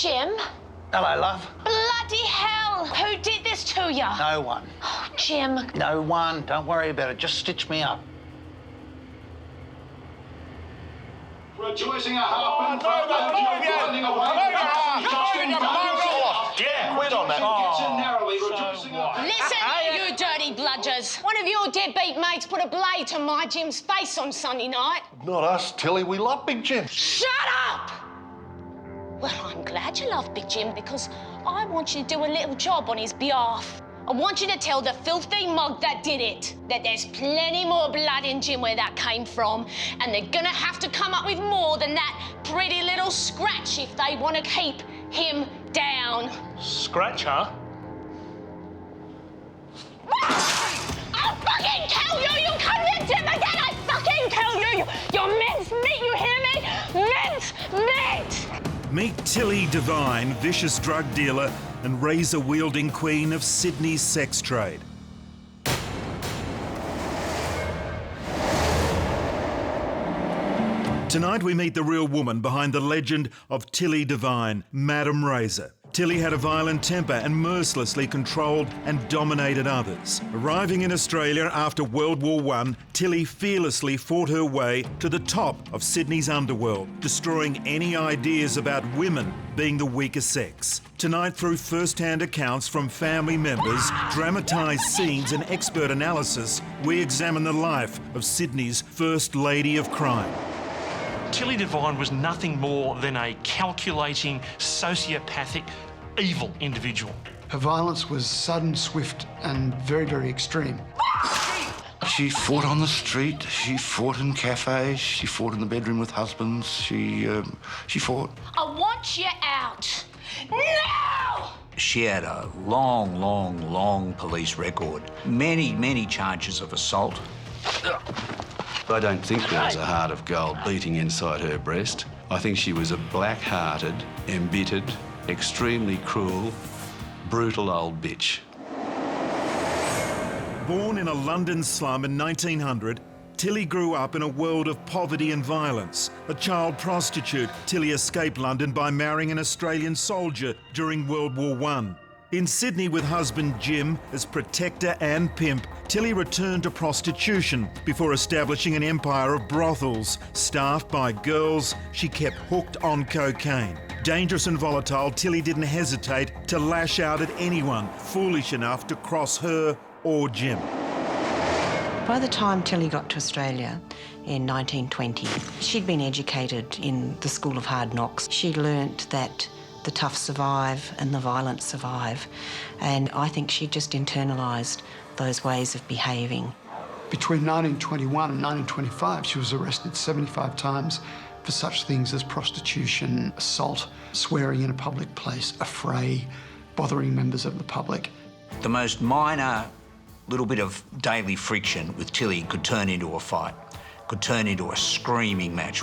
Jim? Hello, love. Bloody hell! Who did this to you? No one. Oh, Jim. No one. Don't worry about it. Just stitch me up. Rejoicing a half running away. Yeah, quit on that. Listen, you dirty bludgers. One of your deadbeat mates put a blade to my Jim's face on Sunday night. Not us, Tilly. We love Big Jim. Shut up! Well, I'm glad you love Big Jim because I want you to do a little job on his behalf. I want you to tell the filthy mug that did it that there's plenty more blood in Jim where that came from, and they're gonna have to come up with more than that pretty little scratch if they want to keep him down. Scratch, huh? I'll fucking kill you! You come near Jim again, I fucking kill you! You're mince meat, you hear me? Mince meat! Meet Tilly Devine, vicious drug dealer and razor-wielding queen of Sydney's sex trade. Tonight we meet the real woman behind the legend of Tilly Devine, Madam Razor. Tilly had a violent temper and mercilessly controlled and dominated others. Arriving in Australia after World War I, Tilly fearlessly fought her way to the top of Sydney's underworld, destroying any ideas about women being the weaker sex. Tonight, through first-hand accounts from family members, dramatised scenes and expert analysis, we examine the life of Sydney's First Lady of Crime. Tilly Devine was nothing more than a calculating, sociopathic, evil individual. Her violence was sudden, swift and very, very extreme. She fought on the street, she fought in cafes, she fought in the bedroom with husbands, she fought. I want you out. Now! She had a long police record. Many charges of assault. I don't think there was a heart of gold beating inside her breast. I think she was a black-hearted, embittered, extremely cruel, brutal old bitch. Born in a London slum in 1900, Tilly grew up in a world of poverty and violence. A child prostitute, Tilly escaped London by marrying an Australian soldier during World War I. In Sydney with husband Jim as protector and pimp, Tilly returned to prostitution before establishing an empire of brothels staffed by girls she kept hooked on cocaine. Dangerous and volatile, Tilly didn't hesitate to lash out at anyone foolish enough to cross her or Jim. By the time Tilly got to Australia in 1920, she'd been educated in the School of Hard Knocks. She learnt that the tough survive and the violent survive, and I think she just internalised those ways of behaving. Between 1921 and 1925, she was arrested 75 times for such things as prostitution, assault, swearing in a public place, affray, bothering members of the public. The most minor little bit of daily friction with Tilly could turn into a fight, could turn into a screaming match.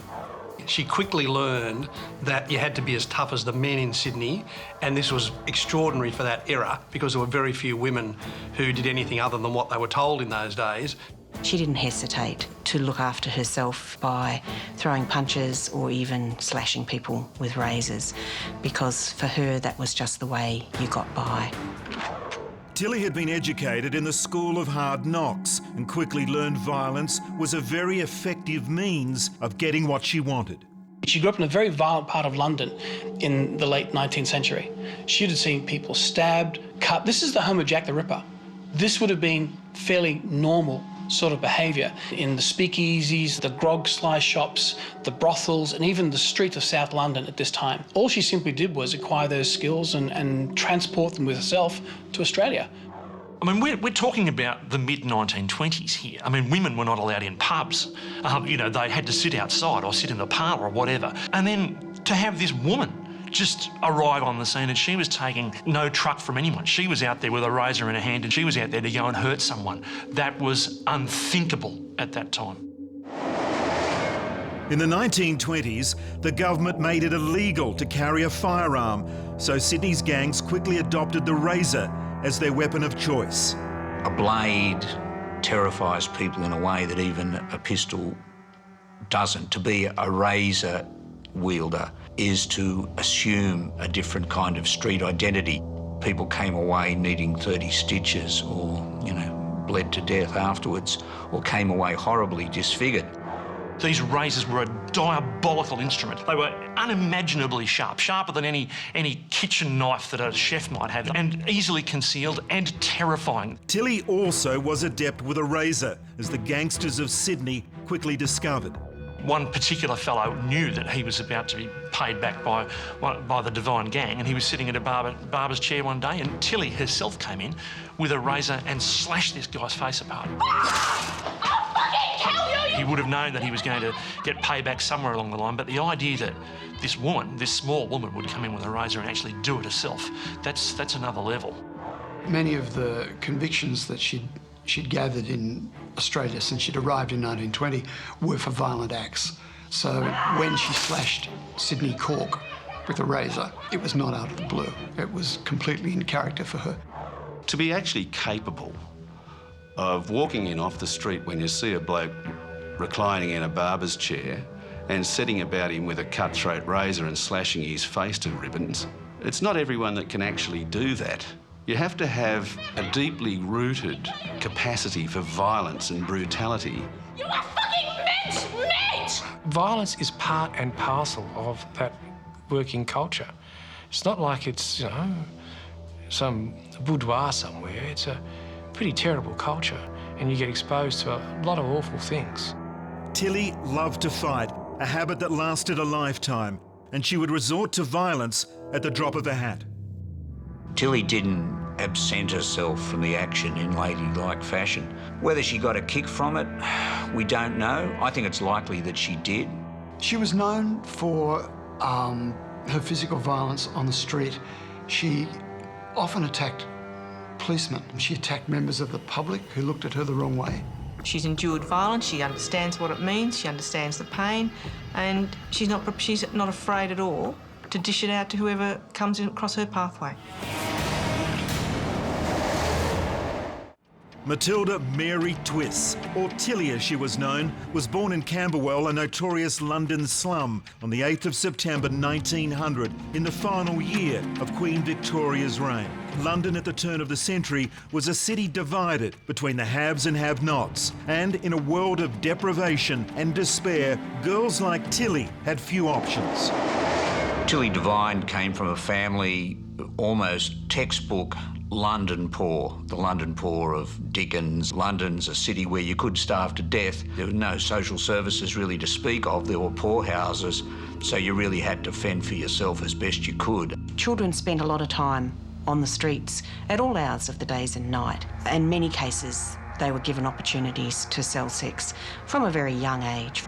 She quickly learned that you had to be as tough as the men in Sydney, and this was extraordinary for that era because there were very few women who did anything other than what they were told in those days. She didn't hesitate to look after herself by throwing punches or even slashing people with razors, because for her that was just the way you got by. Tilly had been educated in the School of Hard Knocks and quickly learned violence was a very effective means of getting what she wanted. She grew up in a very violent part of London in the late 19th century. She'd have seen people stabbed, cut. This is the home of Jack the Ripper. This would have been fairly normal sort of behaviour in the speakeasies, the grog slice shops, the brothels, and even the street of South London at this time. All she simply did was acquire those skills and transport them with herself to Australia. I mean, we're talking about the mid-1920s here. I mean, women were not allowed in pubs. You know, they had to sit outside or sit in the parlour or whatever. And then to have this woman just arrive on the scene, and she was taking no truck from anyone. She was out there with a razor in her hand and she was out there to go and hurt someone. That was unthinkable at that time. In the 1920s, the government made it illegal to carry a firearm, so Sydney's gangs quickly adopted the razor as their weapon of choice. A blade terrifies people in a way that even a pistol doesn't. To be a razor wielder is to assume a different kind of street identity. People came away needing 30 stitches or, bled to death afterwards, or came away horribly disfigured. These razors were a diabolical instrument. They were unimaginably sharp, sharper than any kitchen knife that a chef might have, and easily concealed and terrifying. Tilly also was adept with a razor, as the gangsters of Sydney quickly discovered. One particular fellow knew that he was about to be paid back by the Devine gang, and he was sitting at a barber's chair one day, and Tilly herself came in with a razor and slashed this guy's face apart. He would have known that he was going to get payback somewhere along the line, but the idea that this small woman, would come in with a razor and actually do it herself, that's another level. Many of the convictions that she'd gathered in Australia since she'd arrived in 1920 were for violent acts. So when she slashed Sydney Cork with a razor, it was not out of the blue. It was completely in character for her. To be actually capable of walking in off the street when you see a bloke reclining in a barber's chair and setting about him with a cutthroat razor and slashing his face to ribbons, it's not everyone that can actually do that. You have to have a deeply rooted capacity for violence and brutality. You are fucking meant! Violence is part and parcel of that working culture. It's not like it's, some boudoir somewhere. It's a pretty terrible culture, and you get exposed to a lot of awful things. Tilly loved to fight, a habit that lasted a lifetime, and she would resort to violence at the drop of a hat. Tilly didn't absent herself from the action in ladylike fashion. Whether she got a kick from it, we don't know. I think it's likely that she did. She was known for her physical violence on the street. She often attacked policemen. She attacked members of the public who looked at her the wrong way. She's endured violence, she understands what it means, she understands the pain, and she's not afraid at all to dish it out to whoever comes across her pathway. Matilda Mary Twiss, or Tilly as she was known, was born in Camberwell, a notorious London slum, on the 8th of September 1900, in the final year of Queen Victoria's reign. London at the turn of the century was a city divided between the haves and have-nots, and in a world of deprivation and despair, girls like Tilly had few options. Tilly Devine came from a family almost textbook London poor, the London poor of Dickens. London's a city where you could starve to death. There were no social services really to speak of. There were poorhouses, so you really had to fend for yourself as best you could. Children spent a lot of time on the streets at all hours of the days and night. In many cases, they were given opportunities to sell sex from a very young age.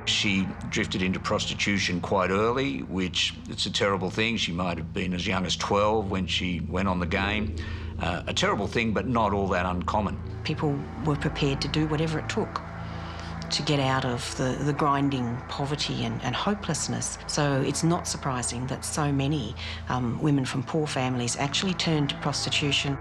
She drifted into prostitution quite early, which it's a terrible thing. She might have been as young as 12 when she went on the game. A terrible thing, but not all that uncommon. People were prepared to do whatever it took to get out of the grinding poverty and hopelessness. So it's not surprising that so many women from poor families actually turned to prostitution.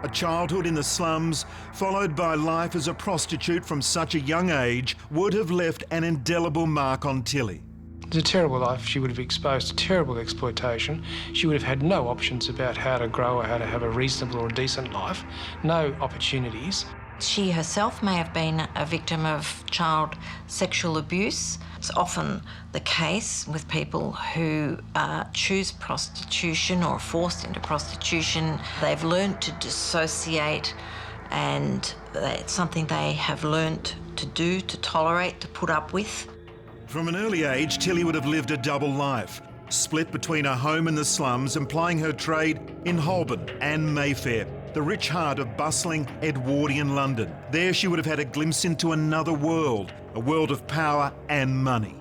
A childhood in the slums, followed by life as a prostitute from such a young age, would have left an indelible mark on Tilly. It's a terrible life. She would have exposed to terrible exploitation. She would have had no options about how to grow or how to have a reasonable or decent life, no opportunities. She herself may have been a victim of child sexual abuse. It's often the case with people who choose prostitution or are forced into prostitution. They've learned to dissociate, and it's something they have learned to do, to tolerate, to put up with. From an early age, Tilly would have lived a double life, split between her home in the slums and plying her trade in Holborn and Mayfair, the rich heart of bustling Edwardian London. There she would have had a glimpse into another world, a world of power and money.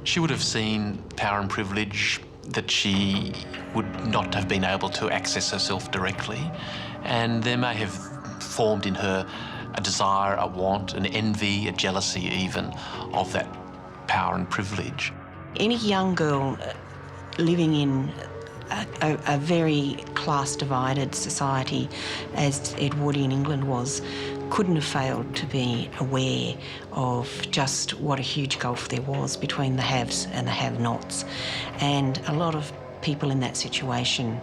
She would have seen power and privilege that she would not have been able to access herself directly, and there may have formed in her a desire, a want, an envy, a jealousy even of that power and privilege. Any young girl living in a very class-divided society, as Edwardian England was, couldn't have failed to be aware of just what a huge gulf there was between the haves and the have-nots. And a lot of people in that situation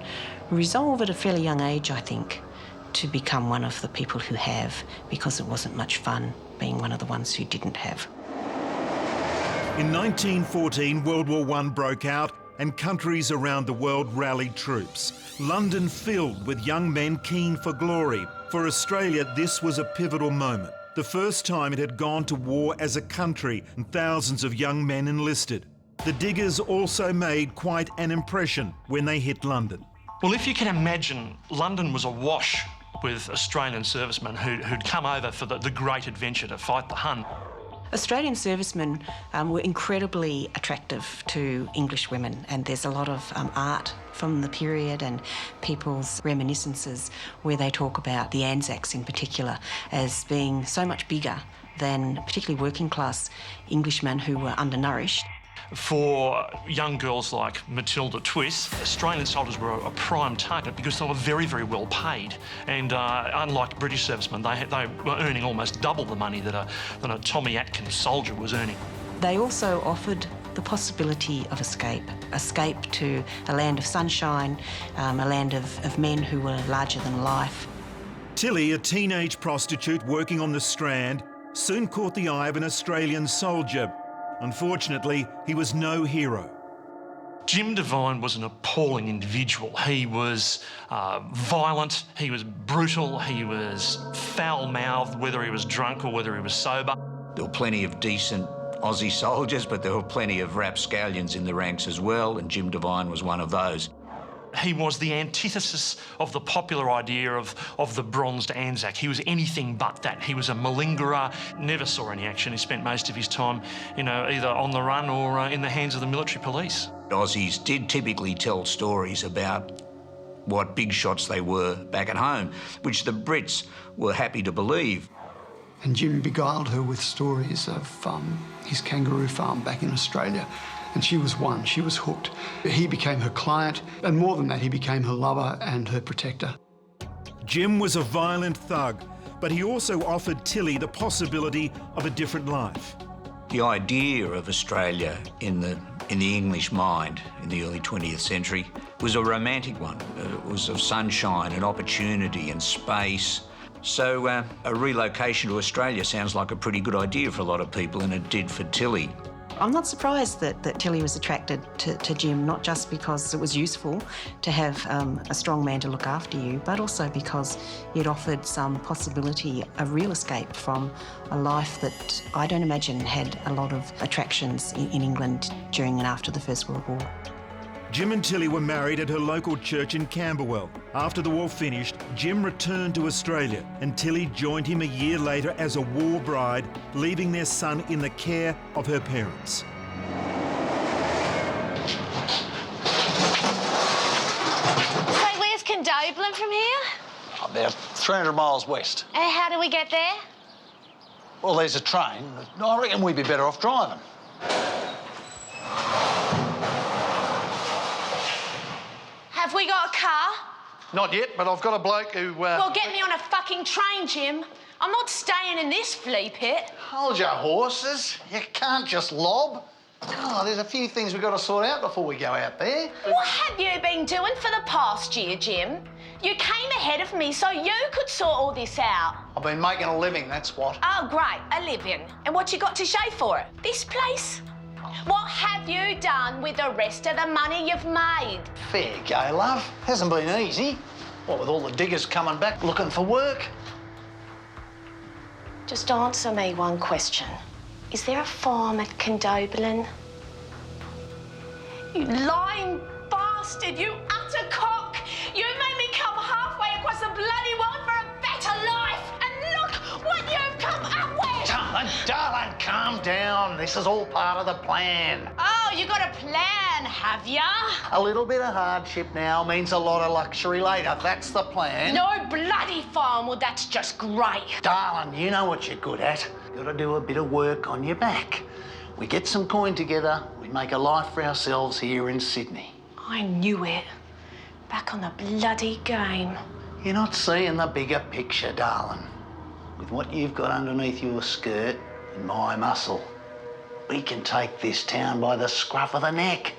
resolve at a fairly young age, I think, to become one of the people who have, because it wasn't much fun being one of the ones who didn't have. In 1914, World War I broke out and countries around the world rallied troops. London filled with young men keen for glory. For Australia, this was a pivotal moment. The first time it had gone to war as a country, and thousands of young men enlisted. The Diggers also made quite an impression when they hit London. Well, if you can imagine, London was awash with Australian servicemen who'd come over for the great adventure to fight the Hun. Australian servicemen were incredibly attractive to English women, and there's a lot of art from the period and people's reminiscences where they talk about the Anzacs in particular as being so much bigger than particularly working class Englishmen who were undernourished. For young girls like Matilda Twiss, Australian soldiers were a prime target because they were very, very well paid. And unlike British servicemen, they were earning almost double the money that a Tommy Atkins soldier was earning. They also offered the possibility of escape to a land of sunshine, a land of men who were larger than life. Tilly, a teenage prostitute working on the Strand, soon caught the eye of an Australian soldier. Unfortunately, he was no hero. Jim Devine was an appalling individual. He was violent, he was brutal, he was foul-mouthed, whether he was drunk or whether he was sober. There were plenty of decent Aussie soldiers, but there were plenty of rapscallions in the ranks as well, and Jim Devine was one of those. He was the antithesis of the popular idea of the bronzed Anzac. He was anything but that. He was a malingerer, never saw any action. He spent most of his time, either on the run or in the hands of the military police. Aussies did typically tell stories about what big shots they were back at home, which the Brits were happy to believe. And Jim beguiled her with stories of his kangaroo farm back in Australia. And she was won, she was hooked. He became her client, and more than that, he became her lover and her protector. Jim was a violent thug, but he also offered Tilly the possibility of a different life. The idea of Australia in the English mind in the early 20th century was a romantic one. It was of sunshine and opportunity and space. So a relocation to Australia sounds like a pretty good idea for a lot of people, and it did for Tilly. I'm not surprised that Tilly was attracted to Jim, not just because it was useful to have a strong man to look after you, but also because it offered some possibility of real escape from a life that I don't imagine had a lot of attractions in England during and after the First World War. Jim and Tilly were married at her local church in Camberwell. After the war finished, Jim returned to Australia and Tilly joined him a year later as a war bride, leaving their son in the care of her parents. So where's Condobolin from here? About 300 miles west. And how do we get there? Well, there's a train. I reckon we'd be better off driving. Have we got a car? Not yet, but I've got a bloke who... Well, get me on a fucking train, Jim. I'm not staying in this flea pit. Hold your horses. You can't just lob. Oh, there's a few things we've got to sort out before we go out there. What have you been doing for the past year, Jim? You came ahead of me so you could sort all this out. I've been making a living, that's what. Oh, great, a living. And what you got to show for it? This place? What have you done with the rest of the money you've made? Fair go, love. Hasn't been easy. What, with all the diggers coming back looking for work? Just answer me one question. Is there a farm at Condobolin? You lying bastard, you utter cock! You made me come halfway across the bloody world for a better life! And look what you've come up with! Darling, calm down. This is all part of the plan. Oh, you got a plan, have ya? A little bit of hardship now means a lot of luxury later. That's the plan. No bloody farm, well, that's just great. Darling, you know what you're good at. You've got to do a bit of work on your back. We get some coin together, we make a life for ourselves here in Sydney. I knew it. Back on the bloody game. You're not seeing the bigger picture, darling. with what you've got underneath your skirt and my muscle, we can take this town by the scruff of the neck.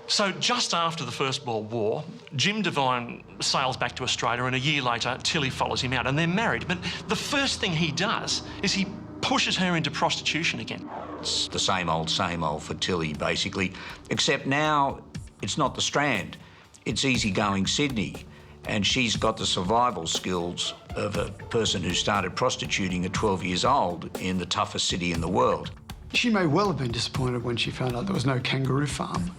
So just after the First World War, Jim Devine sails back to Australia, and a year later, Tilly follows him out, and they're married. But the first thing he does is he pushes her into prostitution again. It's the same old for Tilly, basically, except now it's not the Strand, it's easygoing Sydney, and she's got the survival skills of a person who started prostituting at 12 years old in the toughest city in the world. She may well have been disappointed when she found out there was no kangaroo farm.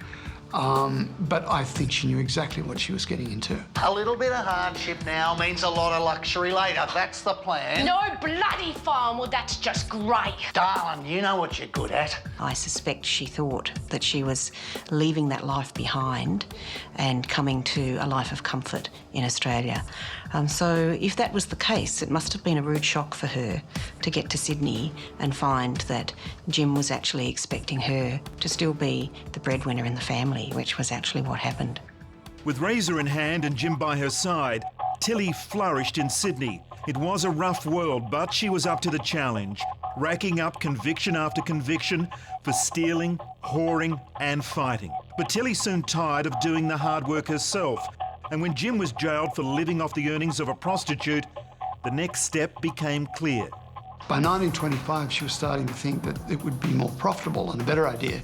But I think she knew exactly what she was getting into. A little bit of hardship now means a lot of luxury later. That's the plan. No bloody farm, well, that's just great. Darling, you know what you're good at. I suspect she thought that she was leaving that life behind and coming to a life of comfort in Australia. So if that was the case, it must have been a rude shock for her to get to Sydney and find that Jim was actually expecting her to still be the breadwinner in the family, which was actually what happened. With razor in hand and Jim by her side, Tilly flourished in Sydney. It was a rough world, but she was up to the challenge, racking up conviction after conviction for stealing, whoring and fighting. But Tilly soon tired of doing the hard work herself, and when Jim was jailed for living off the earnings of a prostitute, the next step became clear. By 1925, she was starting to think that it would be more profitable and a better idea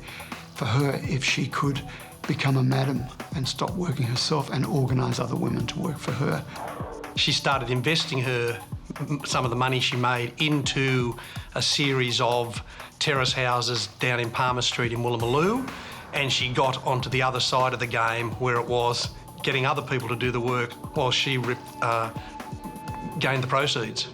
for her if she could become a madam and stop working herself and organise other women to work for her. She started investing some of the money she made into a series of terrace houses down in Palmer Street in Woolloomooloo, and she got onto the other side of the game where it was getting other people to do the work while she gained the proceeds.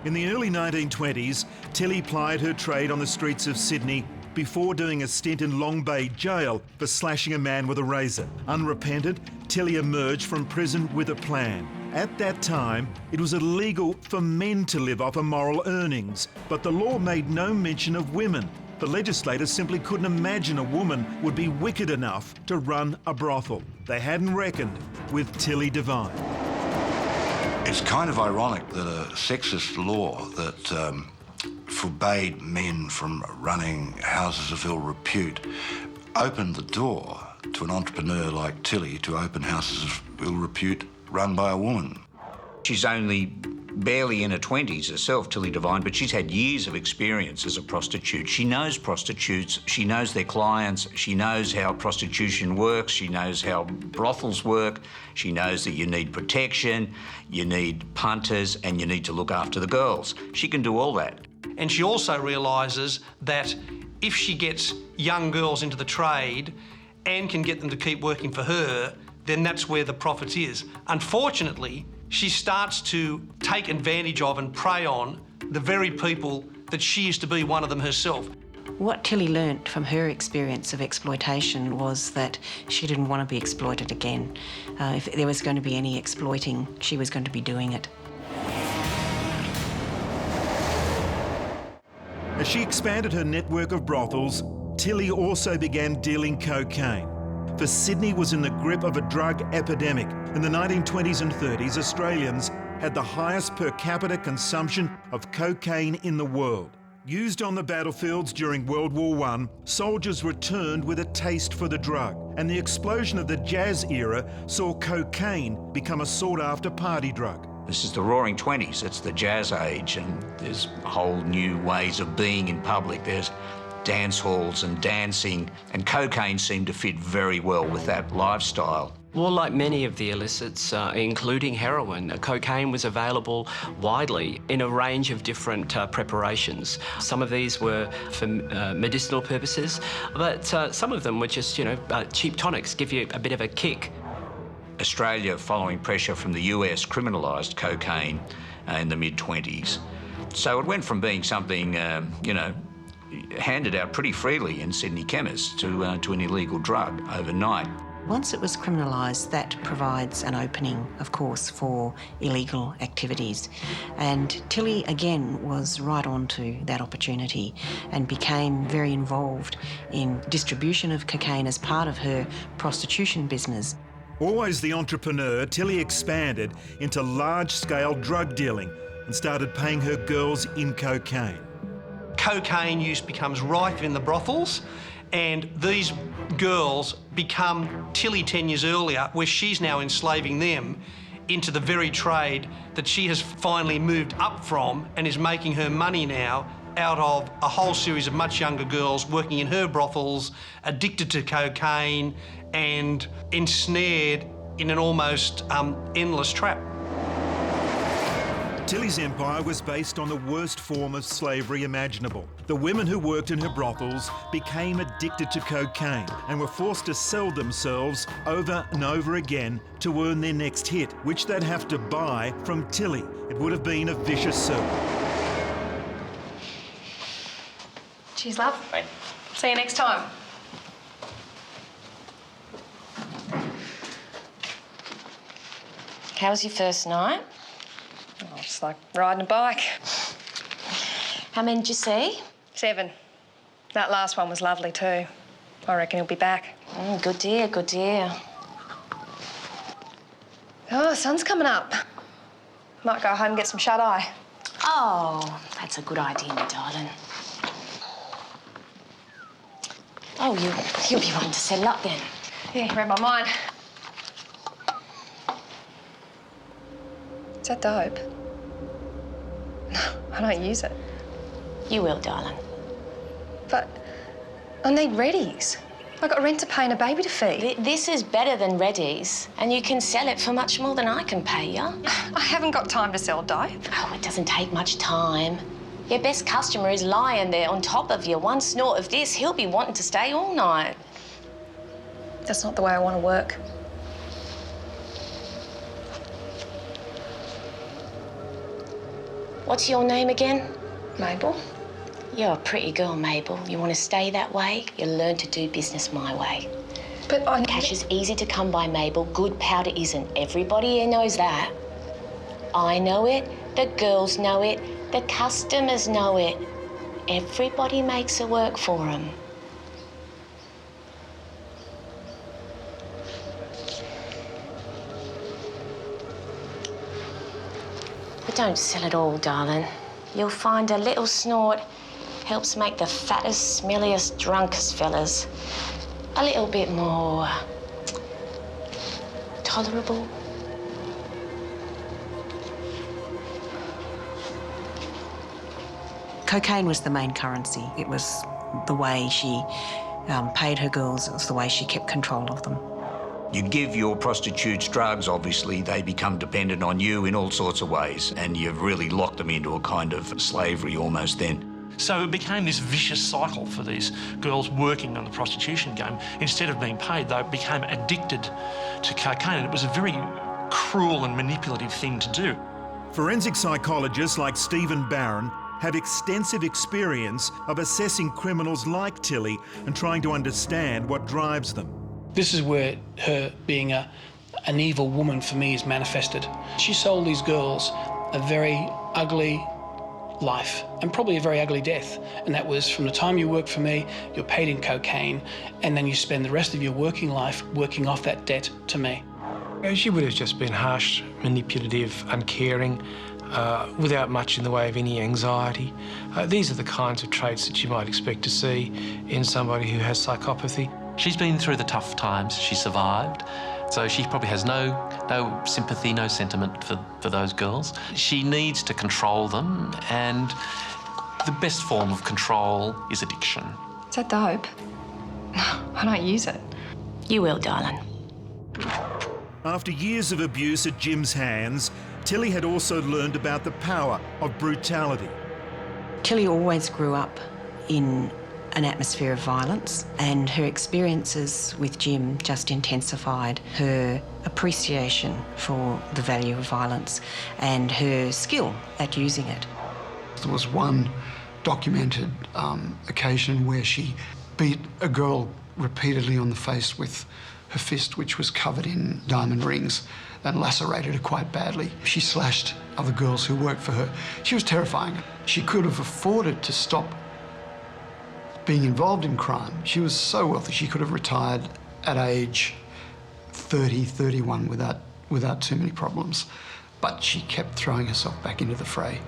In the early 1920s, Tilly plied her trade on the streets of Sydney before doing a stint in Long Bay Jail for slashing a man with a razor. Unrepentant, Tilly emerged from prison with a plan. At that time, it was illegal for men to live off immoral earnings, but the law made no mention of women. The legislators simply couldn't imagine a woman would be wicked enough to run a brothel. They hadn't reckoned with Tilly Devine. It's kind of ironic that a sexist law that forbade men from running houses of ill repute opened the door to an entrepreneur like Tilly to open houses of ill repute run by a woman. She's only barely in her 20s herself, Tilly Devine, but she's had years of experience as a prostitute. She knows prostitutes, she knows their clients, she knows how prostitution works, she knows how brothels work, she knows that you need protection, you need punters, and you need to look after the girls. She can do all that. And she also realises that if she gets young girls into the trade and can get them to keep working for her, then that's where the profit is. Unfortunately, she starts to take advantage of and prey on the very people that she used to be one of them herself. What Tilly learnt from her experience of exploitation was that she didn't want to be exploited again. If there was going to be any exploiting, she was going to be doing it. As she expanded her network of brothels, Tilly also began dealing cocaine. For Sydney was in the grip of a drug epidemic. In the 1920s and 30s, Australians had the highest per capita consumption of cocaine in the world. Used on the battlefields during World War I, soldiers returned with a taste for the drug, and the explosion of the jazz era saw cocaine become a sought-after party drug. This is the roaring 20s, it's the jazz age, and there's whole new ways of being in public. There's dance halls and dancing, and cocaine seemed to fit very well with that lifestyle. Well, like many of the illicits, including heroin, cocaine was available widely in a range of different preparations. Some of these were for medicinal purposes, but some of them were just, cheap tonics, give you a bit of a kick. Australia, following pressure from the US, criminalised cocaine in the mid-20s. So it went from being something, handed out pretty freely in Sydney chemists to an illegal drug overnight. Once it was criminalised, that provides an opening, of course, for illegal activities. And Tilly, again, was right on to that opportunity and became very involved in distribution of cocaine as part of her prostitution business. Always the entrepreneur, Tilly expanded into large-scale drug dealing, and started paying her girls in cocaine. Cocaine use becomes rife in the brothels, and these girls become Tilly 10 years earlier, where she's now enslaving them into the very trade that she has finally moved up from and is making her money now out of a whole series of much younger girls working in her brothels, addicted to cocaine and ensnared in an almost endless trap. Tilly's empire was based on the worst form of slavery imaginable. The women who worked in her brothels became addicted to cocaine and were forced to sell themselves over and over again to earn their next hit, which they'd have to buy from Tilly. It would have been a vicious circle. Cheers, love. See you next time. How was your first night? Oh, it's like riding a bike. How many did you see? 7. That last one was lovely too. I reckon he'll be back. Good dear, good dear. Oh, the sun's coming up. Might go home and get some shut-eye. Oh, that's a good idea, my darling. Oh, you'll be wanting to settle up then. Yeah, read my mind. Is that dope? No, I don't use it. You will, darling. But I need Reddies. I got rent to pay and a baby to feed. This is better than Reddy's, and you can sell it for much more than I can pay you. I haven't got time to sell dope. Oh, it doesn't take much time. Your best customer is lying there on top of you. One snort of this, he'll be wanting to stay all night. That's not the way I want to work. What's your name again? Mabel. You're a pretty girl, Mabel. You want to stay that way, you'll learn to do business my way. But Cash is easy to come by, Mabel. Good powder isn't. Everybody here knows that. I know it, the girls know it, the customers know it. Everybody makes it work for them. But don't sell it all, darling. You'll find a little snort helps make the fattest, smelliest, drunkest fellas a little bit more tolerable. Cocaine was the main currency. It was the way she paid her girls. It was the way she kept control of them. You give your prostitutes drugs, obviously, they become dependent on you in all sorts of ways, and you've really locked them into a kind of slavery almost then. So it became this vicious cycle for these girls working on the prostitution game. Instead of being paid, they became addicted to cocaine, and it was a very cruel and manipulative thing to do. Forensic psychologists like Stephen Barron have extensive experience of assessing criminals like Tilly and trying to understand what drives them. This is where her being an evil woman for me is manifested. She sold these girls a very ugly life and probably a very ugly death. And that was from the time you work for me, you're paid in cocaine, and then you spend the rest of your working life working off that debt to me. She would have just been harsh, manipulative, uncaring, without much in the way of any anxiety. These are the kinds of traits that you might expect to see in somebody who has psychopathy. She's been through the tough times, she survived, so she probably has no sympathy, no sentiment for those girls. She needs to control them, and the best form of control is addiction. Is that dope? No, I don't use it. You will, darling. After years of abuse at Jim's hands, Tilly had also learned about the power of brutality. Tilly always grew up in an atmosphere of violence, and her experiences with Jim just intensified her appreciation for the value of violence and her skill at using it. There was one documented occasion where she beat a girl repeatedly on the face with her fist, which was covered in diamond rings, and lacerated her quite badly. She slashed other girls who worked for her. She was terrifying. She could have afforded to stop being involved in crime. She was so wealthy, she could have retired at age 30, 31 without too many problems. but she kept throwing herself back into the fray.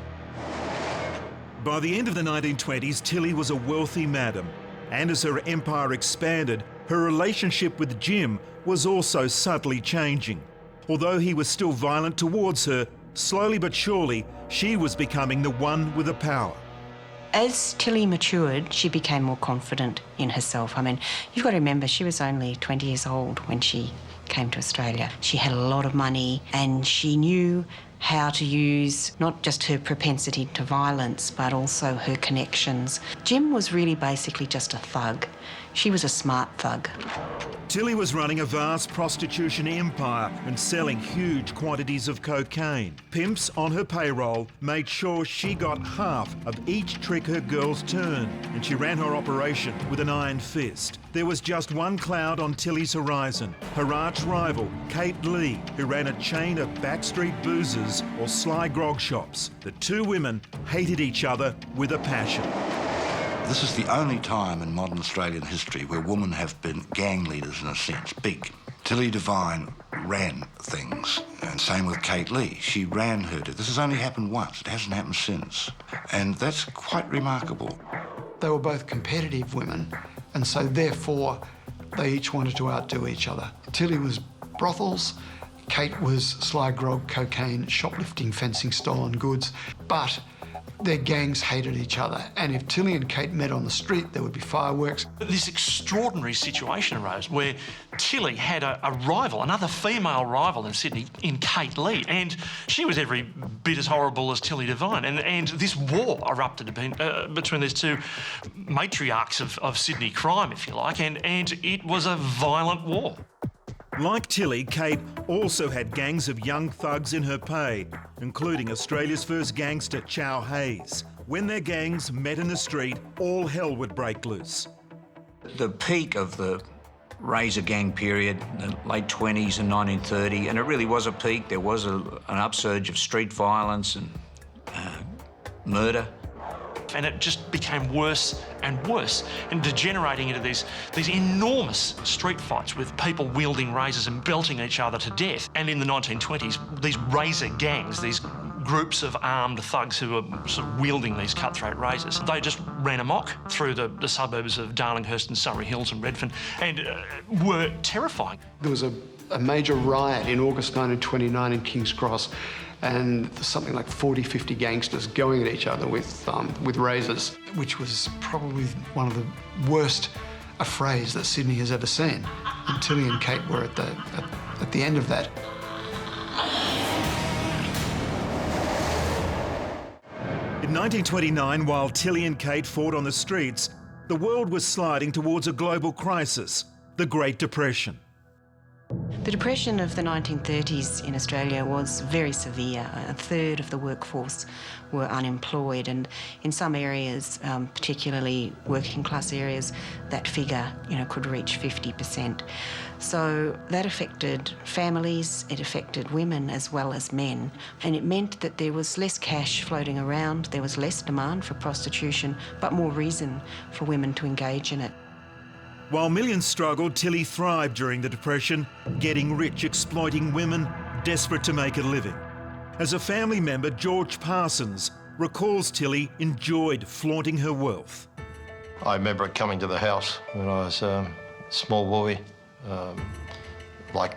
By the end of the 1920s, Tilly was a wealthy madam, and as her empire expanded, her relationship with Jim was also subtly changing. Although he was still violent towards her, slowly but surely, she was becoming the one with the power. As Tilly matured, she became more confident in herself. I mean, you've got to remember, she was only 20 years old when she came to Australia. She had a lot of money and she knew how to use not just her propensity to violence, but also her connections. Jim was really basically just a thug. She was a smart thug. Tilly was running a vast prostitution empire and selling huge quantities of cocaine. Pimps on her payroll made sure she got half of each trick her girls turned, and she ran her operation with an iron fist. There was just one cloud on Tilly's horizon, her arch rival, Kate Lee, who ran a chain of backstreet boozers or sly grog shops. The two women hated each other with a passion. This is the only time in modern Australian history where women have been gang leaders in a sense, big. Tilly Devine ran things, and same with Kate Lee. She ran her. This has only happened once. It hasn't happened since. And that's quite remarkable. They were both competitive women, and so therefore they each wanted to outdo each other. Tilly was brothels, Kate was sly grog, cocaine, shoplifting, fencing, stolen goods, but their gangs hated each other, and if Tilly and Kate met on the street, there would be fireworks. This extraordinary situation arose where Tilly had a rival, another female rival in Sydney, in Kate Lee, and she was every bit as horrible as Tilly Devine, and this war erupted between these two matriarchs of Sydney crime, if you like, and it was a violent war. Like Tilly, Kate also had gangs of young thugs in her pay, including Australia's first gangster, Chow Hayes. When their gangs met in the street, all hell would break loose. The peak of the Razor Gang period, the late 20s and 1930, and it really was a peak. There was an upsurge of street violence and murder. And it just became worse and worse and degenerating into these enormous street fights with people wielding razors and belting each other to death. And in the 1920s, these razor gangs, these groups of armed thugs who were sort of wielding these cutthroat razors, they just ran amok through the suburbs of Darlinghurst and Surrey Hills and Redfern and were terrifying. There was a major riot in August 1929 in King's Cross, and something like 40, 50 gangsters going at each other with razors, which was probably one of the worst affrays that Sydney has ever seen. And Tilly and Kate were at the end of that. In 1929, while Tilly and Kate fought on the streets, the world was sliding towards a global crisis, the Great Depression. The Depression of the 1930s in Australia was very severe. A third of the workforce were unemployed, and in some areas, particularly working class areas, that figure, could reach 50%. So that affected families, it affected women as well as men, and it meant that there was less cash floating around, there was less demand for prostitution, but more reason for women to engage in it. While millions struggled, Tilly thrived during the Depression, getting rich, exploiting women, desperate to make a living. As a family member, George Parsons recalls Tilly enjoyed flaunting her wealth. I remember it coming to the house when I was a small boy, like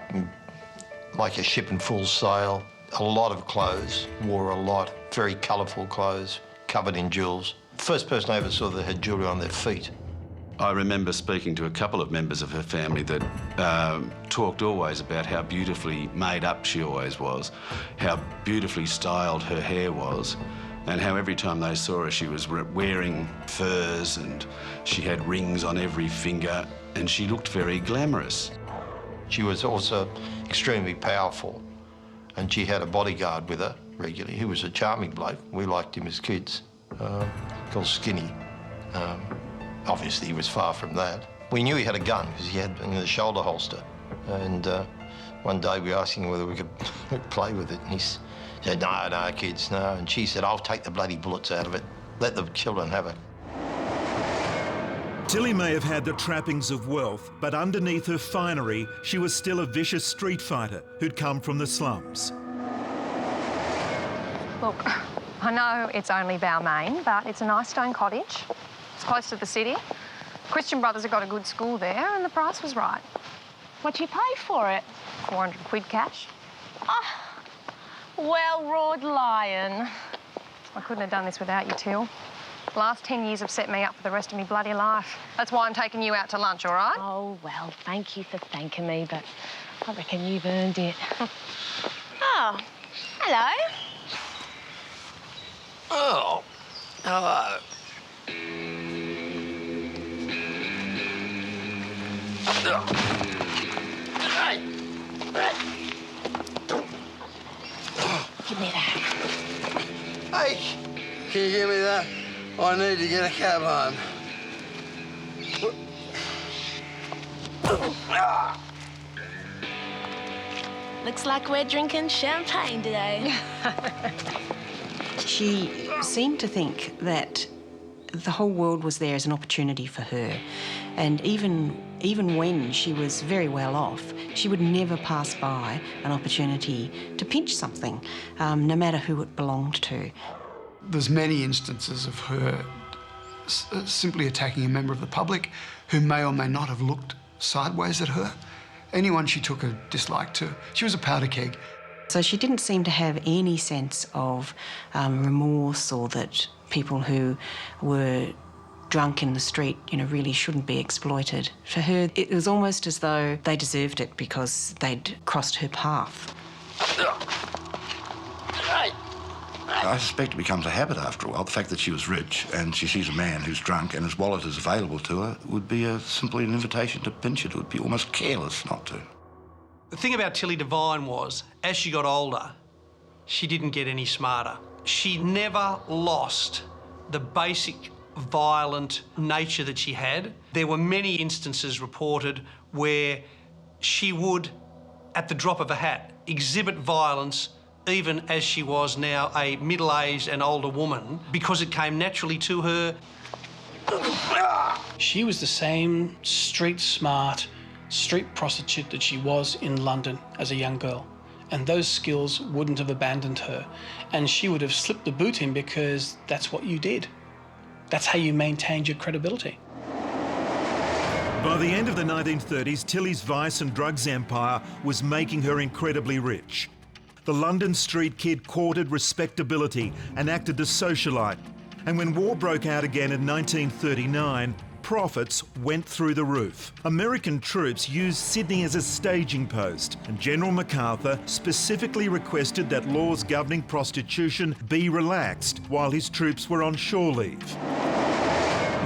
a ship in full sail, a lot of clothes, wore a lot, very colourful clothes, covered in jewels. First person I ever saw that had jewellery on their feet. I remember speaking to a couple of members of her family that talked always about how beautifully made up she always was, how beautifully styled her hair was, and how every time they saw her she was wearing furs and she had rings on every finger and she looked very glamorous. She was also extremely powerful, and she had a bodyguard with her regularly who was a charming bloke. We liked him as kids, called Skinny. Obviously, he was far from that. We knew he had a gun because he had it in the shoulder holster. And one day we asked him whether we could play with it. And he said, no, kids, no. And she said, I'll take the bloody bullets out of it. Let the children have it. Tilly may have had the trappings of wealth, but underneath her finery, she was still a vicious street fighter who'd come from the slums. Look, I know it's only Balmain, but it's a nice stone cottage. It's close to the city. Christian Brothers have got a good school there, and the price was right. What you pay for it? 400 quid cash. Oh, well-roared lion. I couldn't have done this without you, Till. The last 10 years have set me up for the rest of my bloody life. That's why I'm taking you out to lunch, all right? Oh, well, thank you for thanking me, but I reckon you've earned it. Oh, hello. Oh, hello. Give me that. Hey, can you give me that? I need to get a cab home. Looks like we're drinking champagne today. She seemed to think that the whole world was there as an opportunity for her. And even when she was very well off, she would never pass by an opportunity to pinch something, no matter who it belonged to. There's many instances of her simply attacking a member of the public who may or may not have looked sideways at her. Anyone she took a dislike to, she was a powder keg. So she didn't seem to have any sense of remorse, or that people who were drunk in the street, really shouldn't be exploited. For her, it was almost as though they deserved it because they'd crossed her path. I suspect it becomes a habit after a while. The fact that she was rich and she sees a man who's drunk and his wallet is available to her would be simply an invitation to pinch it. It would be almost careless not to. The thing about Tilly Devine was, as she got older, she didn't get any smarter. She never lost the basic violent nature that she had. There were many instances reported where she would, at the drop of a hat, exhibit violence even as she was now a middle-aged and older woman, because it came naturally to her. She was the same street-smart, street prostitute that she was in London as a young girl. And those skills wouldn't have abandoned her. And she would have slipped the boot in because that's what you did. That's how you maintained your credibility. By the end of the 1930s, Tilly's vice and drugs empire was making her incredibly rich. The London street kid courted respectability and acted as socialite. And when war broke out again in 1939, profits went through the roof. American troops used Sydney as a staging post, and General MacArthur specifically requested that laws governing prostitution be relaxed while his troops were on shore leave.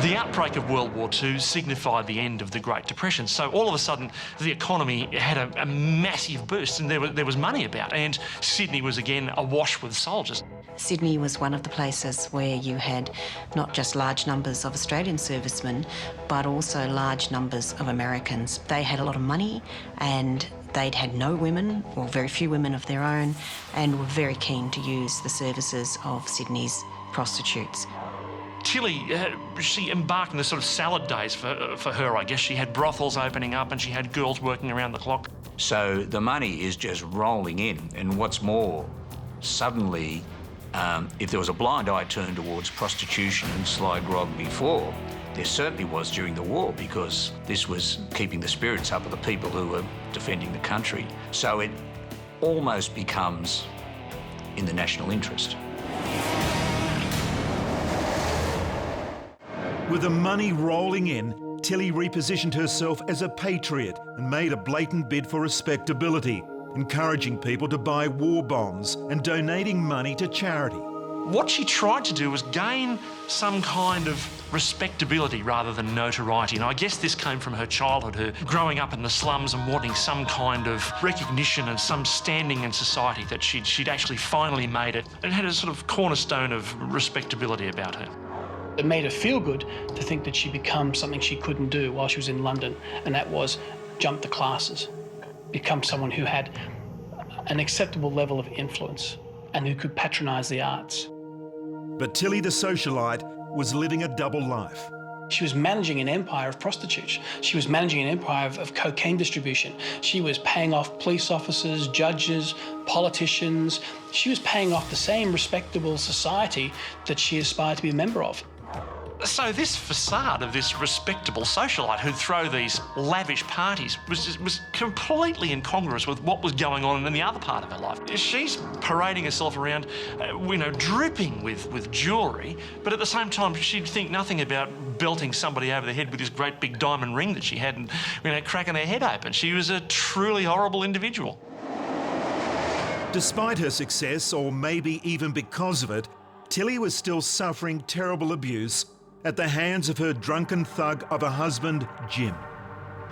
The outbreak of World War II signified the end of the Great Depression. So all of a sudden, the economy had a massive boost, and there was money about, and Sydney was again awash with soldiers. Sydney was one of the places where you had not just large numbers of Australian servicemen, but also large numbers of Americans. They had a lot of money, and they'd had no women, or very few women of their own, and were very keen to use the services of Sydney's prostitutes. Tilly, she embarked on the sort of salad days for her, I guess. She had brothels opening up and she had girls working around the clock. So the money is just rolling in, and what's more, suddenly, if there was a blind eye turned towards prostitution and sly grog before, there certainly was during the war, because this was keeping the spirits up of the people who were defending the country. So it almost becomes in the national interest. With the money rolling in, Tilly repositioned herself as a patriot and made a blatant bid for respectability, encouraging people to buy war bonds and donating money to charity. What she tried to do was gain some kind of respectability rather than notoriety, and I guess this came from her childhood, her growing up in the slums and wanting some kind of recognition and some standing in society, that she'd actually finally made it, and had a sort of cornerstone of respectability about her. It made her feel good to think that she'd become something she couldn't do while she was in London, and that was jump the classes, become someone who had an acceptable level of influence and who could patronise the arts. But Tilly the socialite was living a double life. She was managing an empire of prostitutes. She was managing an empire of cocaine distribution. She was paying off police officers, judges, politicians. She was paying off the same respectable society that she aspired to be a member of. So this facade of this respectable socialite who'd throw these lavish parties was completely incongruous with what was going on in the other part of her life. She's parading herself around, dripping with jewellery, but at the same time she'd think nothing about belting somebody over the head with this great big diamond ring that she had and, cracking their head open. She was a truly horrible individual. Despite her success, or maybe even because of it, Tilly was still suffering terrible abuse at the hands of her drunken thug of a husband, Jim.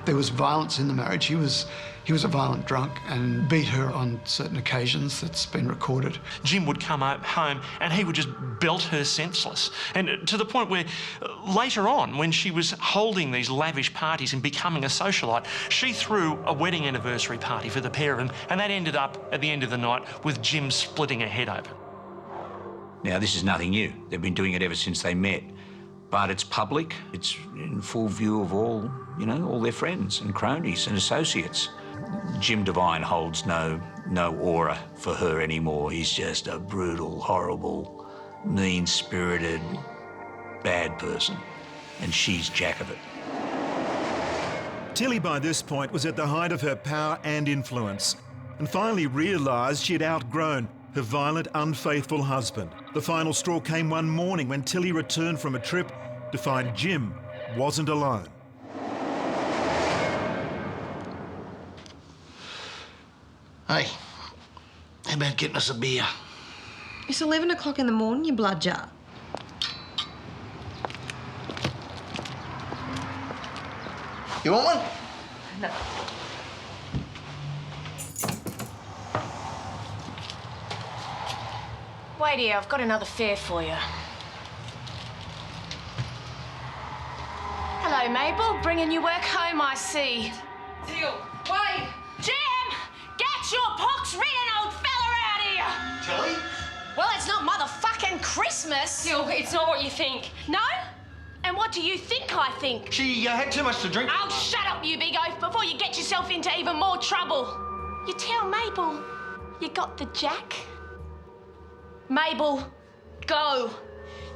There was violence in the marriage. He was a violent drunk and beat her on certain occasions. That's been recorded. Jim would come home and he would just belt her senseless. And to the point where later on, when she was holding these lavish parties and becoming a socialite, she threw a wedding anniversary party for the pair of them, and that ended up at the end of the night with Jim splitting her head open. Now, this is nothing new. They've been doing it ever since they met. But it's public, it's in full view of all, all their friends and cronies and associates. Jim Devine holds no aura for her anymore. He's just a brutal, horrible, mean-spirited, bad person. And she's jack of it. Tilly, by this point, was at the height of her power and influence, and finally realised she'd outgrown her violent, unfaithful husband. The final straw came one morning when Tilly returned from a trip to find Jim wasn't alone. Hey, how about getting us a beer? It's 11 o'clock in the morning, you blood jar. You want one? No. Wait here, I've got another fare for you. Hello, Mabel. Bringing your work home, I see. Till, wait! Jim! Get your pox-ridden old fella out here! Tilly? Well, it's not motherfucking Christmas. Till, it's not what you think. No? And what do you think I think? She had too much to drink. Oh, shut up, you big oaf, before you get yourself into even more trouble. You tell Mabel you got the jack? Mabel, go.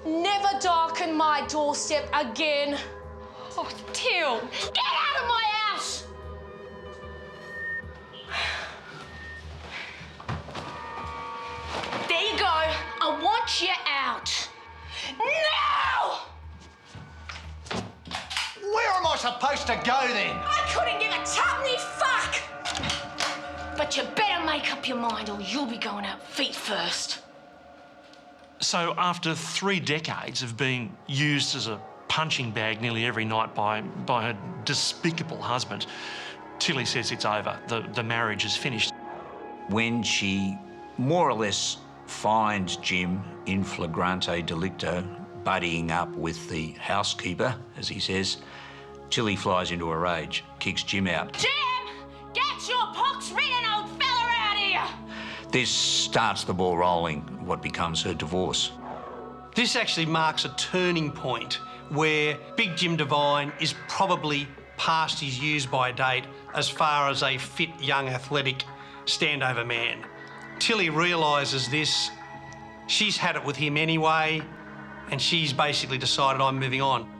Never darken my doorstep again. Oh, Till. Get out of my house! There you go. I want you out. Now! Where am I supposed to go then? I couldn't give a tuppenny fuck! But you better make up your mind or you'll be going out feet first. So after 3 decades of being used as a punching bag nearly every night by her despicable husband, Tilly says it's over. The marriage is finished. When she more or less finds Jim in flagrante delicto, buddying up with the housekeeper, as he says, Tilly flies into a rage, kicks Jim out. Jim! Get your pox-ridden old fella out here! This starts the ball rolling, what becomes her divorce. This actually marks a turning point where Big Jim Devine is probably past his use-by date as far as a fit, young, athletic, standover man. Tilly realises this. She's had it with him anyway, and she's basically decided, I'm moving on.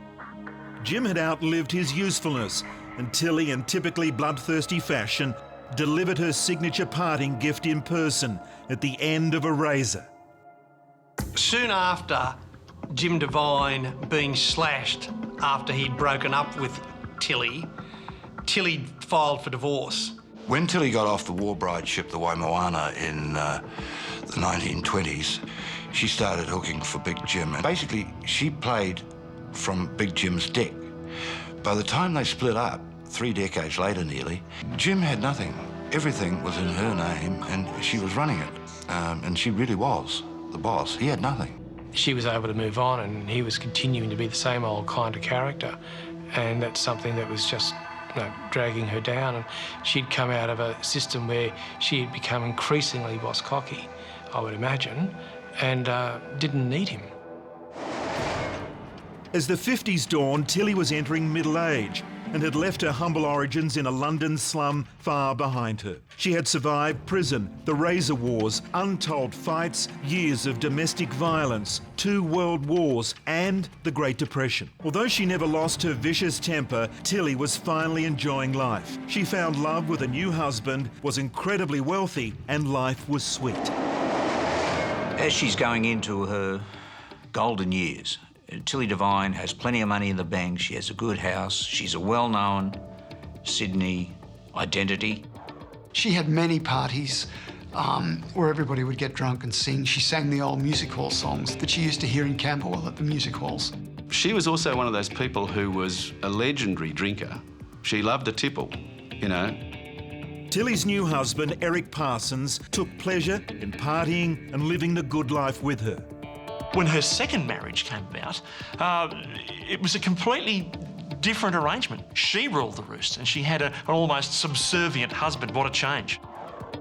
Jim had outlived his usefulness, and Tilly, in typically bloodthirsty fashion, delivered her signature parting gift in person at the end of a razor. Soon after Jim Devine being slashed after he'd broken up with Tilly, Tilly filed for divorce. When Tilly got off the war bride ship, the Waimoana, in the 1920s, she started hooking for Big Jim. And basically, she played from Big Jim's deck. By the time they split up, 3 decades later nearly, Jim had nothing. Everything was in her name, and she was running it. And she really was the boss. He had nothing. She was able to move on, and he was continuing to be the same old kind of character. And that's something that was just dragging her down. And she'd come out of a system where she had become increasingly boss-cocky, I would imagine, and didn't need him. As the 50s dawned, Tilly was entering middle age and had left her humble origins in a London slum far behind her. She had survived prison, the razor wars, untold fights, years of domestic violence, 2 world wars and the Great Depression. Although she never lost her vicious temper, Tilly was finally enjoying life. She found love with a new husband, was incredibly wealthy, and life was sweet. As she's going into her golden years, Tilly Devine has plenty of money in the bank, she has a good house, she's a well-known Sydney identity. She had many parties where everybody would get drunk and sing. She sang the old music hall songs that she used to hear in Camberwell at the music halls. She was also one of those people who was a legendary drinker. She loved a tipple, you know. Tilly's new husband, Eric Parsons, took pleasure in partying and living the good life with her. When her second marriage came about, it was a completely different arrangement. She ruled the roost and she had an almost subservient husband. What a change.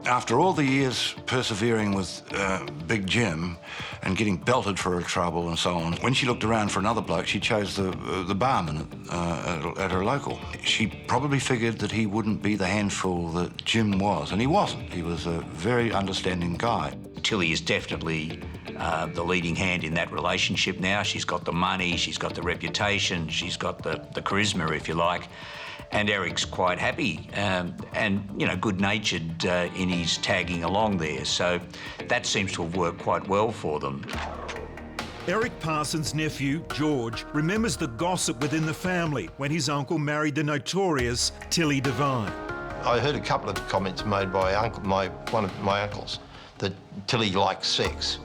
After all the years persevering with Big Jim and getting belted for her trouble and so on, when she looked around for another bloke, she chose the barman at her local. She probably figured that he wouldn't be the handful that Jim was, and he wasn't. He was a very understanding guy. Tilly is definitely the leading hand in that relationship now. She's got the money, she's got the reputation, she's got the charisma, if you like. And Eric's quite happy and you know, good-natured in his tagging along there. So that seems to have worked quite well for them. Eric Parsons' nephew, George, remembers the gossip within the family when his uncle married the notorious Tilly Devine. I heard a couple of comments made by one of my uncles that Tilly liked sex.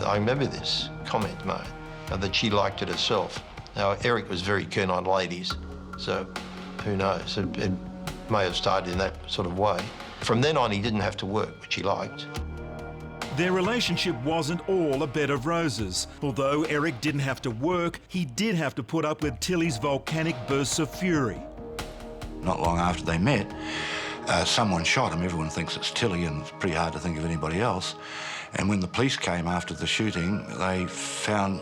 I remember this comment made, that she liked it herself. Now, Eric was very keen on ladies, so who knows? It may have started in that sort of way. From then on, he didn't have to work, which he liked. Their relationship wasn't all a bed of roses. Although Eric didn't have to work, he did have to put up with Tilly's volcanic bursts of fury. Not long after they met, someone shot him. Everyone thinks it's Tilly, and it's pretty hard to think of anybody else. And when the police came after the shooting, they found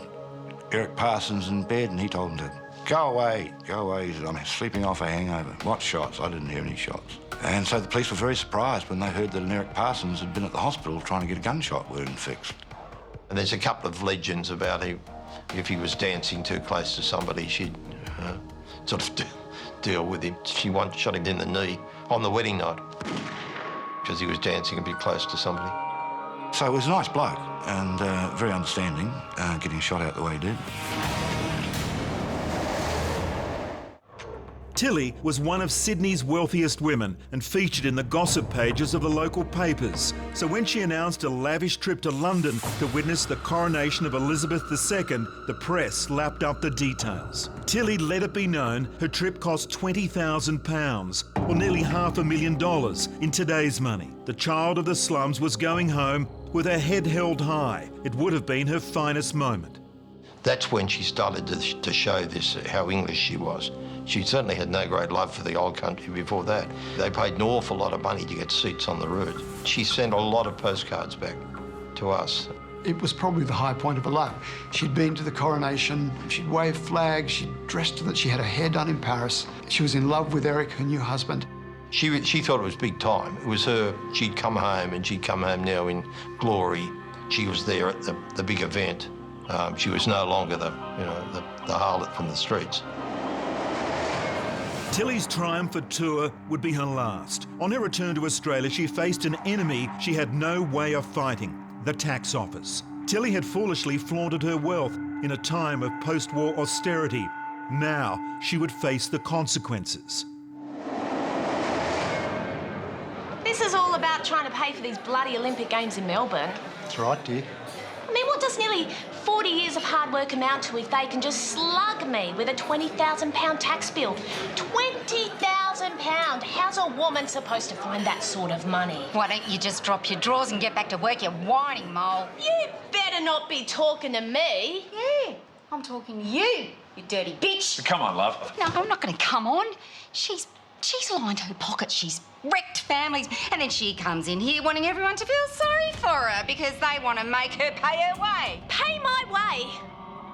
Eric Parsons in bed, and he told them to go away, go away. He said, I'm sleeping off a hangover. What shots? I didn't hear any shots. And so the police were very surprised when they heard that an Eric Parsons had been at the hospital trying to get a gunshot wound fixed. And there's a couple of legends about if he was dancing too close to somebody, she'd sort of deal with him. She once shot him in the knee on the wedding night because he was dancing a bit close to somebody. So he was a nice bloke and very understanding, getting shot out the way he did. Tilly was one of Sydney's wealthiest women and featured in the gossip pages of the local papers. So when she announced a lavish trip to London to witness the coronation of Elizabeth II, the press lapped up the details. Tilly let it be known her trip cost £20,000, or nearly $500,000 in today's money. The child of the slums was going home with her head held high. It would have been her finest moment. That's when she started to show this, how English she was. She certainly had no great love for the old country before that. They paid an awful lot of money to get seats on the route. She sent a lot of postcards back to us. It was probably the high point of her life. She'd been to the coronation, she'd waved flags, she'd dressed so that she had her hair done in Paris. She was in love with Eric, her new husband. She thought it was big time. It was her, she'd come home, and she'd come home now in glory. She was there at the big event. She was no longer the harlot from the streets. Tilly's triumphant tour would be her last. On her return to Australia, she faced an enemy she had no way of fighting, the tax office. Tilly had foolishly flaunted her wealth in a time of post-war austerity. Now she would face the consequences. This is all about trying to pay for these bloody Olympic Games in Melbourne. That's right, dear. I mean, what does nearly 40 years of hard work amount to if they can just slug me with a £20,000 tax bill? £20,000! How's a woman supposed to find that sort of money? Why don't you just drop your drawers and get back to work, you whining mole? You better not be talking to me. Yeah, I'm talking to you, you dirty bitch. Come on, love. No, I'm not going to come on. She's lined her pockets. She's wrecked families. And then she comes in here wanting everyone to feel sorry for her because they want to make her pay her way. Pay my way?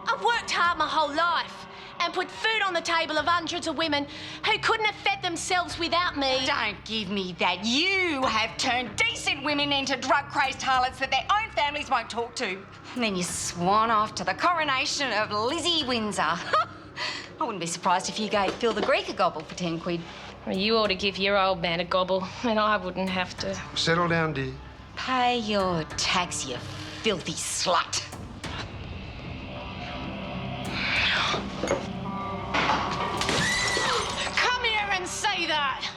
I've worked hard my whole life and put food on the table of hundreds of women who couldn't have fed themselves without me. Don't give me that. You have turned decent women into drug-crazed harlots that their own families won't talk to. And then you swan off to the coronation of Lizzie Windsor. I wouldn't be surprised if you gave Phil the Greek a gobble for 10 quid. Well, you ought to give your old man a gobble, and I wouldn't have to. Settle down, dear. Pay your tax, you filthy slut. Come here and say that!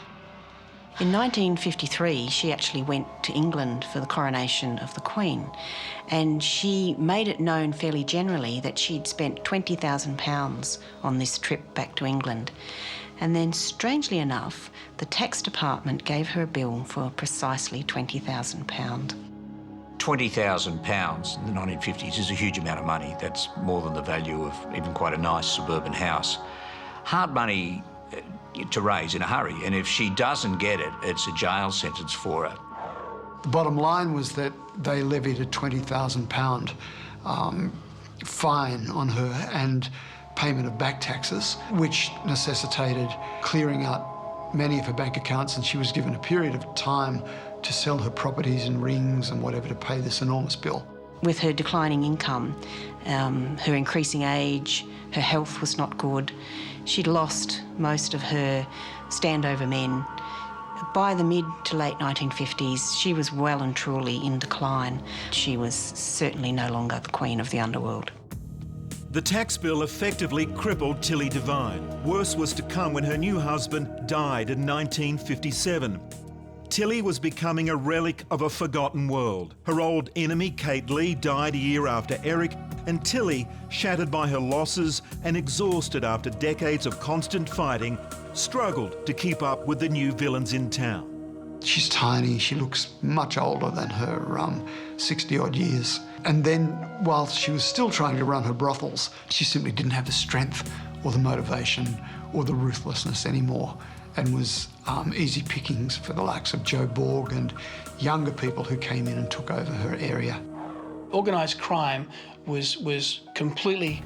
In 1953, she actually went to England for the coronation of the Queen, and she made it known fairly generally that she'd spent £20,000 on this trip back to England. And then, strangely enough, the tax department gave her a bill for precisely £20,000. £20,000 in the 1950s is a huge amount of money. That's more than the value of even quite a nice suburban house. Hard money to raise in a hurry, and if she doesn't get it, it's a jail sentence for her. The bottom line was that they levied a £20,000 fine on her and payment of back taxes, which necessitated clearing out many of her bank accounts, and she was given a period of time to sell her properties and rings and whatever to pay this enormous bill. With her declining income, her increasing age, her health was not good. She'd lost most of her standover men. By the mid to late 1950s, she was well and truly in decline. She was certainly no longer the queen of the underworld. The tax bill effectively crippled Tilly Devine. Worse was to come when her new husband died in 1957. Tilly was becoming a relic of a forgotten world. Her old enemy, Kate Lee, died a year after Eric, and Tilly, shattered by her losses and exhausted after decades of constant fighting, struggled to keep up with the new villains in town. She's tiny, she looks much older than her 60-odd years. And then, while she was still trying to run her brothels, she simply didn't have the strength or the motivation or the ruthlessness anymore, and was easy pickings for the likes of Joe Borg and younger people who came in and took over her area. Organised crime was completely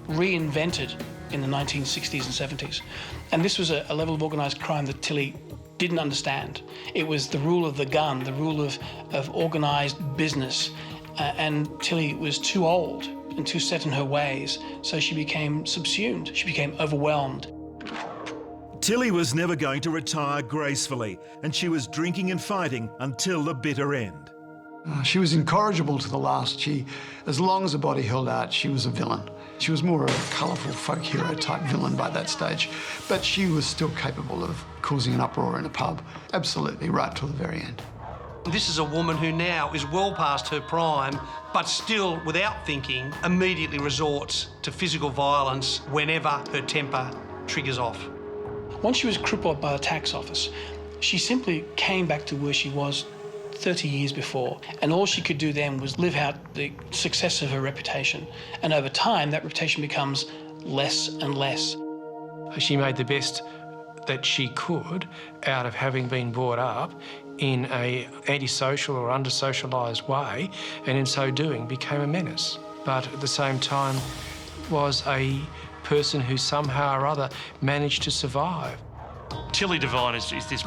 reinvented in the 1960s and 70s. And this was a level of organised crime that Tilly didn't understand. It was the rule of the gun, the rule of organised business. And Tilly was too old and too set in her ways, so she became subsumed. She became overwhelmed. Tilly was never going to retire gracefully, and she was drinking and fighting until the bitter end. She was incorrigible to the last. As long as her body held out, she was a villain. She was more of a colourful folk hero type villain by that stage, but she was still capable of causing an uproar in a pub, absolutely, right till the very end. This is a woman who now is well past her prime, but still, without thinking, immediately resorts to physical violence whenever her temper triggers off. Once she was crippled by the tax office, she simply came back to where she was 30 years before, and all she could do then was live out the success of her reputation. And over time, that reputation becomes less and less. She made the best that she could out of having been brought up in an antisocial or under-socialised way, and in so doing became a menace. But at the same time was a person who somehow or other managed to survive. Tilly Devine is this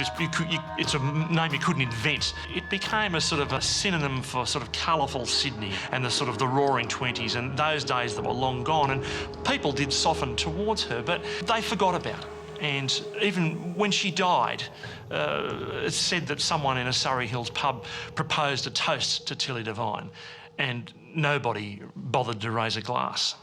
it's a name you couldn't invent. It became a sort of a synonym for sort of colourful Sydney and the sort of the roaring 20s, and those days that were long gone, and people did soften towards her, but they forgot about it. And even when she died, it's said that someone in a Surrey Hills pub proposed a toast to Tilly Devine, and nobody bothered to raise a glass.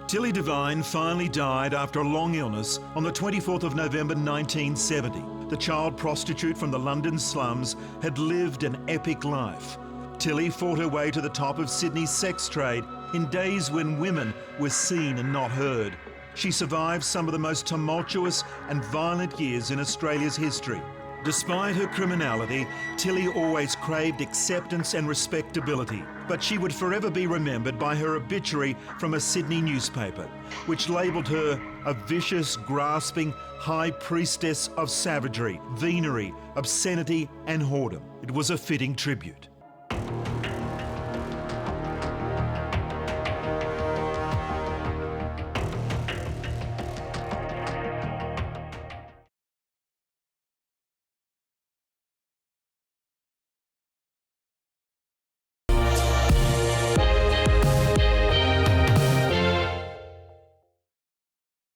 Tilly Devine finally died after a long illness on the 24th of November 1970. The child prostitute from the London slums had lived an epic life. Tilly fought her way to the top of Sydney's sex trade in days when women were seen and not heard. She survived some of the most tumultuous and violent years in Australia's history. Despite her criminality, Tilly always craved acceptance and respectability, but she would forever be remembered by her obituary from a Sydney newspaper, which labelled her a vicious, grasping high priestess of savagery, venery, obscenity and whoredom. It was a fitting tribute.